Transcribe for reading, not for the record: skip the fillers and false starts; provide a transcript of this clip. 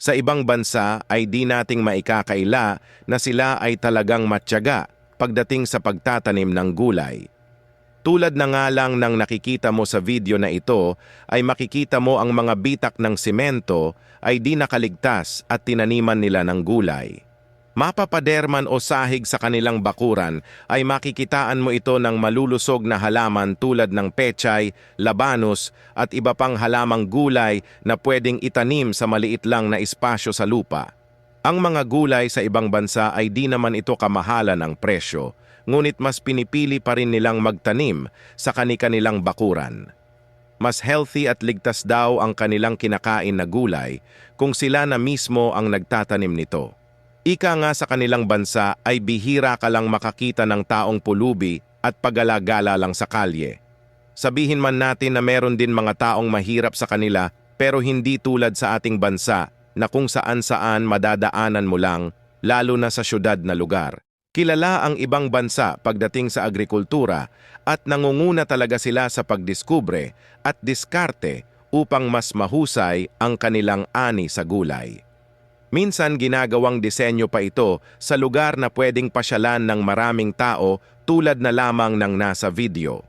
Sa ibang bansa ay di nating maikakaila na sila ay talagang matyaga pagdating sa pagtatanim ng gulay. Tulad na nga lang ng nakikita mo sa video na ito, ay makikita mo ang mga bitak ng simento ay di nakaligtas at tinaniman nila ng gulay. Mapapaderman o sahig sa kanilang bakuran ay makikitaan mo ito ng malulusog na halaman tulad ng pechay, labanos at iba pang halamang gulay na pwedeng itanim sa maliit lang na espasyo sa lupa. Ang mga gulay sa ibang bansa ay di naman ito kamahalan ang presyo, ngunit mas pinipili pa rin nilang magtanim sa kani-kanilang bakuran. Mas healthy at ligtas daw ang kanilang kinakain na gulay kung sila na mismo ang nagtatanim nito. Ika nga sa kanilang bansa ay bihira ka lang makakita ng taong pulubi at pagala-gala lang sa kalye. Sabihin man natin na meron din mga taong mahirap sa kanila pero hindi tulad sa ating bansa na kung saan-saan madadaanan mo lang, lalo na sa syudad na lugar. Kilala ang ibang bansa pagdating sa agrikultura at nangunguna talaga sila sa pagdiskubre at diskarte upang mas mahusay ang kanilang ani sa gulay. Minsan ginagawang disenyo pa ito sa lugar na pwedeng pasyalan ng maraming tao tulad na lamang ng nasa video.